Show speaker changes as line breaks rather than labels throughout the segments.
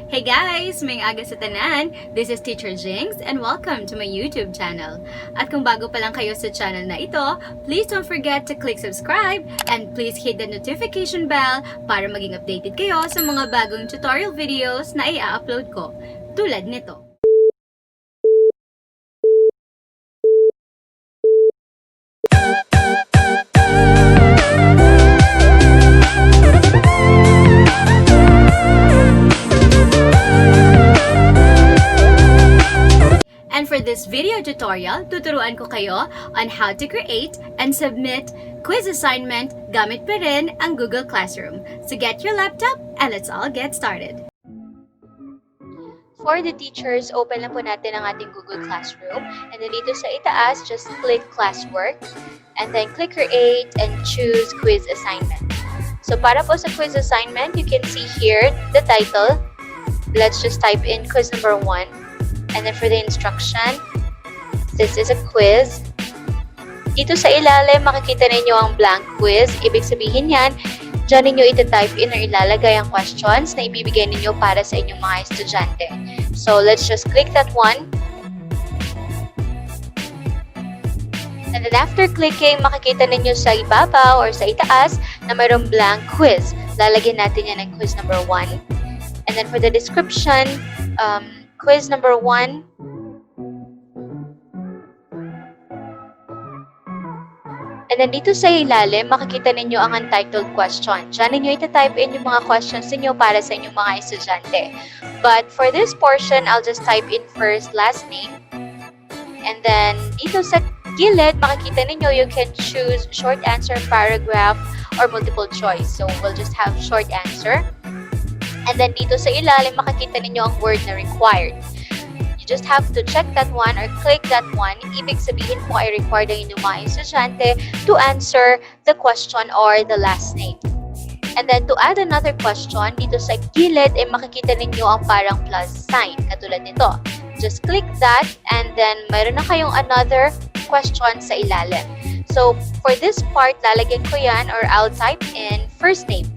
Hey guys! May aga sa tanan! This is Teacher Jinx and welcome to my YouTube channel. At kung bago pa lang kayo sa channel na ito, please don't forget to click subscribe and please hit the notification bell para maging updated kayo sa mga bagong tutorial videos na i-upload ko, tulad nito. And for this video tutorial, tuturuan ko kayo on how to create and submit quiz assignment gamit pa rin ang Google Classroom. So get your laptop and let's all get started.
For the teachers, open lang po natin ang ating Google Classroom. And then dito sa itaas, just click Classwork. And then click Create and choose Quiz Assignment. So para po sa quiz assignment, you can see here the title. Let's just type in quiz number 1. And then for the instruction, this is a quiz. Dito sa ilalim, makikita ninyo ang blank quiz. Ibig sabihin yan, dyan ninyo itatype in or ilalagay ang questions na ibibigay ninyo para sa inyong mga estudyante. So let's just click that one. And then after clicking, makikita ninyo sa ibabaw or sa itaas na mayroong blank quiz. Lalagyan natin yan ng quiz number 1. And then for the description, quiz number 1. And then dito sa ilalim, makikita ninyo ang untitled question. Diyan ninyo itatype in yung mga questions ninyo para sa inyong mga estudyante. But for this portion, I'll just type in first, last name. And then dito sa gilid, makikita ninyo you can choose short answer, paragraph, or multiple choice. So we'll just have short answer. And then dito sa ilalim, makikita ninyo ang word na required. You just have to check that one or click that one. Ibig sabihin po ay required ang inyong mga estudyante to answer the question or the last name. And then to add another question, dito sa gilid ay makikita ninyo ang parang plus sign, katulad nito. Just click that and then mayroon na kayong another question sa ilalim. So for this part, lalagyan ko yan or I'll type in first name.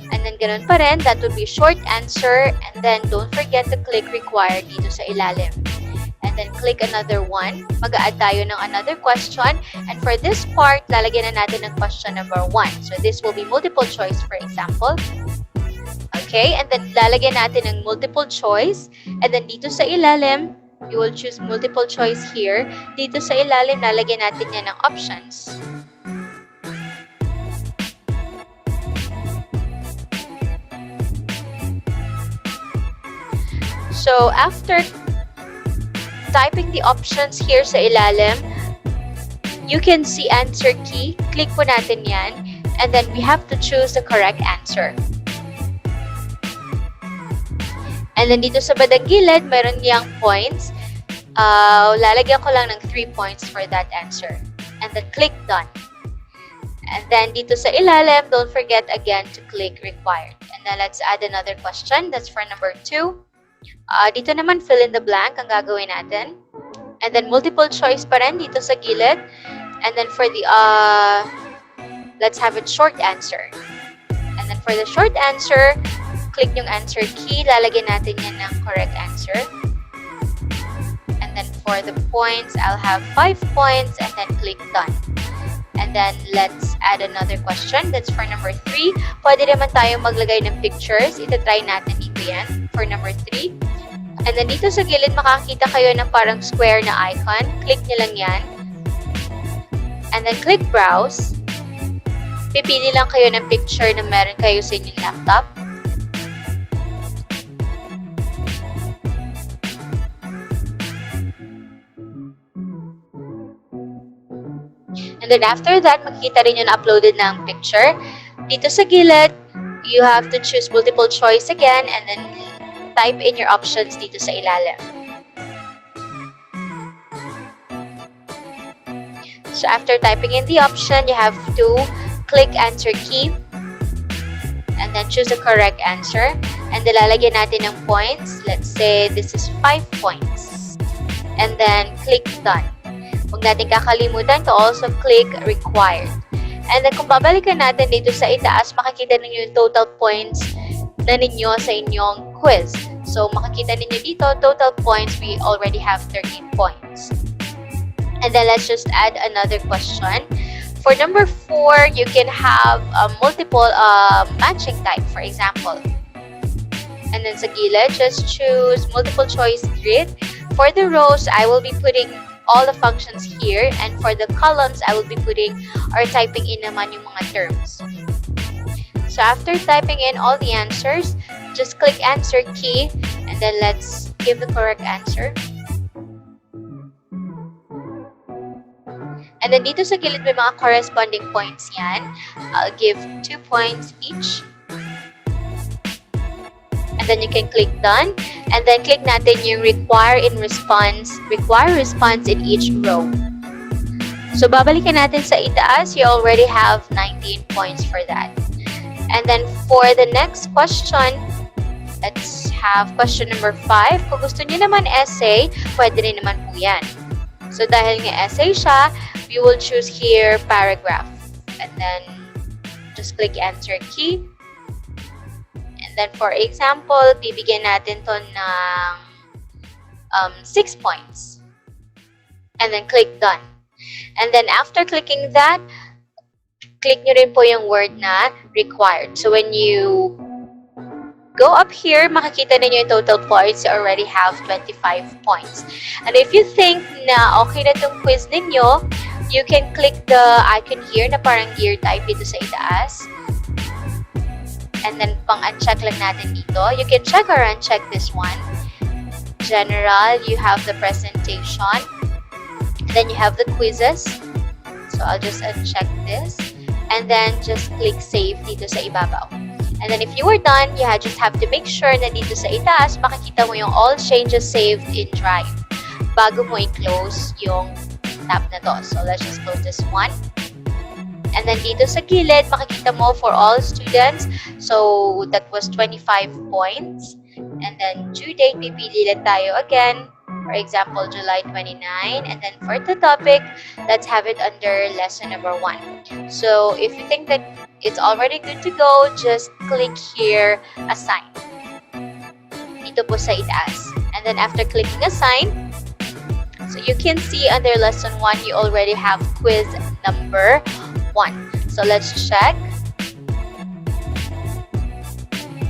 And then ganun pa rin, that would be short answer. And then don't forget to click required dito sa ilalim. And then click another one. Mag-a-add tayo ng another question. And for this part, lalagyan na natin ng question number 1. So this will be multiple choice, for example. Okay, and then lalagyan natin ng multiple choice. And then dito sa ilalim, you will choose multiple choice here. Dito sa ilalim, lalagyan natin yan ng options. So, after typing the options here sa ilalim, you can see answer key. Click po natin yan. And then, we have to choose the correct answer. And then, dito sa bandang gilid, meron niyang points. Lalagyan ko lang ng 3 points for that answer. And then, click done. And then, dito sa ilalim, don't forget again to click required. And then, let's add another question. That's for number 2. Dito naman, fill in the blank ang gagawin natin. And then, multiple choice pa rin dito sa gilid. And then, for the, let's have it short answer. And then, for the short answer, click yung answer key. Lalagyan natin yan ng correct answer. And then, for the points, I'll have 5 points and then click done. And then, let's add another question. That's for number 3. Pwede naman tayo maglagay ng pictures. Itatry natin dito yan for number 3. And then, dito sa gilid, makakita kayo ng parang square na icon. Click nyo lang yan. And then, click browse. Pipili lang kayo ng picture na meron kayo sa inyong laptop. And then after that, makikita rin yung na-uploaded ng picture. Dito sa gilid, you have to choose multiple choice again and then type in your options dito sa ilalim. So after typing in the option, you have to click answer key and then choose the correct answer. And then lalagyan natin ng points. Let's say this is 5 points. And then click done. Huwag natin kakalimutan to also click required. And then kung babalikan natin dito sa itaas, makikita ninyo yung total points na ninyo sa inyong quiz. So, makikita ninyo dito, total points, we already have 13 points. And then, let's just add another question. For number 4, you can have multiple matching type, for example. And then sa gilid, just choose multiple choice grid. For the rows, I will be putting all the functions here. And for the columns, I will be putting or typing in naman yung mga terms. So after typing in all the answers, just click answer key. And then let's give the correct answer. And then dito sa gilid may mga corresponding points yan. I'll give 2 points each. And then you can click done. And then click natin yung require response in each row. So babalikan natin sa itaas. You already have 19 points for that. And then for the next question, let's have question number 5. Kung gusto niyo naman essay, pwede rin naman po yan. So dahil nga essay siya, we will choose here paragraph. And then just click answer key. And then for example, bibigyan natin to ng 6 points. And then click done. And then after clicking that, click nyo rin po yung word na required. So when you go up here, makikita ninyo yung total points. You already have 25 points. And if you think na okay na itong quiz ninyo, you can click the icon here na parang gear type dito sa itaas. And then pang-uncheck lang natin dito. You can check or uncheck this one. General, you have the presentation. Then you have the quizzes. So I'll just uncheck this. And then just click save dito sa ibabaw. And then if you are done, you just have to make sure na dito sa itaas, makikita mo yung all changes saved in Drive bago mo i-close yung tab na to. So let's just close this one. And then dito sa gilid, makikita mo for all students. So that was 25 points. And then due date, pipili lang tayo again. For example, July 29. And then for the topic, let's have it under lesson number 1. So if you think that it's already good to go, just click here, assign. Dito po sa itaas. And then after clicking assign, so you can see under lesson 1, you already have quiz number 1. So let's check.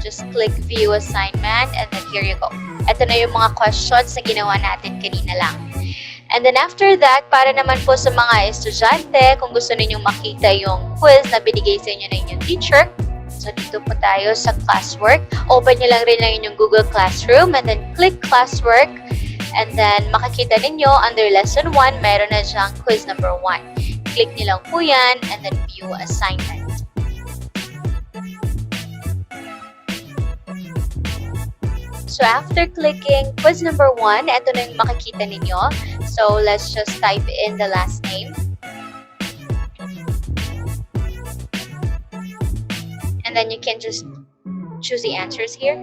Just click view assignment and then here you go. Ito na yung mga questions na ginawa natin kanina lang. And then after that, para naman po sa mga estudyante, kung gusto ninyong makita yung quiz na binigay sa inyo ng inyong teacher, so dito po tayo sa classwork. Open nyo lang rin lang yung Google Classroom and then click classwork. And then makikita ninyo under lesson 1, meron na siyang quiz number 1. Click nyo lang po yan and then view assignment. So after clicking quiz number 1, ito na yung makikita ninyo. So let's just type in the last name. And then you can just choose the answers here.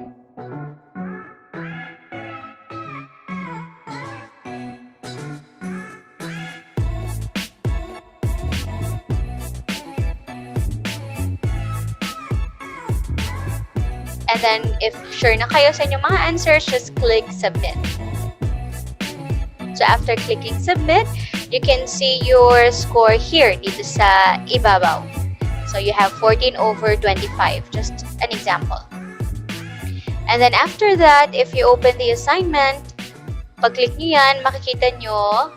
And then, if sure na kayo sa inyong mga answers, just click submit. So, after clicking submit, you can see your score here dito sa ibabaw. So, you have 14 over 25. Just an example. And then, after that, if you open the assignment, pag-click nyo yan, makikita nyo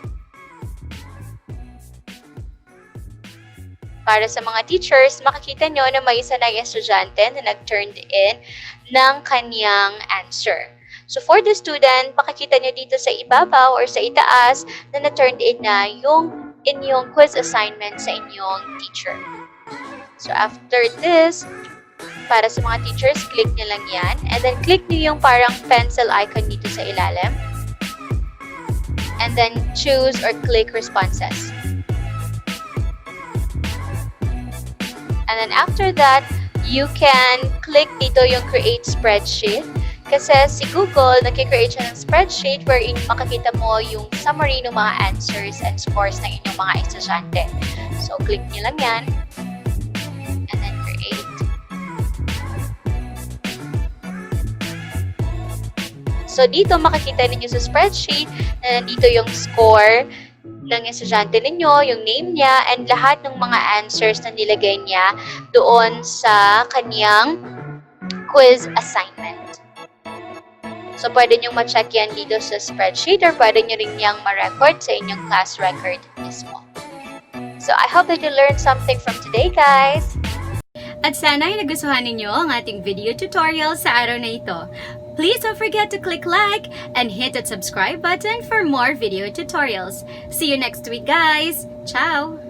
para sa mga teachers, makikita nyo na may isa na estudyante na nag-turned in ng kanyang answer. So for the student, makikita nyo dito sa ibabaw or sa itaas na na-turned in na yung inyong quiz assignment sa inyong teacher. So after this, para sa mga teachers, click nyo lang yan. And then click nyo yung parang pencil icon dito sa ilalim. And then choose or click responses. And then after that, you can click dito yung create spreadsheet. Kasi si Google, nag-create siya ng spreadsheet wherein makikita mo yung summary ng mga answers and scores ng inyong mga estudyante. So, click nyo lang yan. And then create. So, dito makikita ninyo sa spreadsheet na nandito yung score ng estudyante ninyo, yung name niya, and lahat ng mga answers na nilagay niya doon sa kanyang quiz assignment. So, pwede nyo ma-check yan dito sa spreadsheet or pwede nyo rin yang ma-record sa inyong class record mismo. So, I hope that you learned something from today, guys!
At sana ay nagustuhan ninyo ang ating video tutorial sa araw na ito. Please don't forget to click like and hit that subscribe button for more video tutorials. See you next week, guys! Ciao!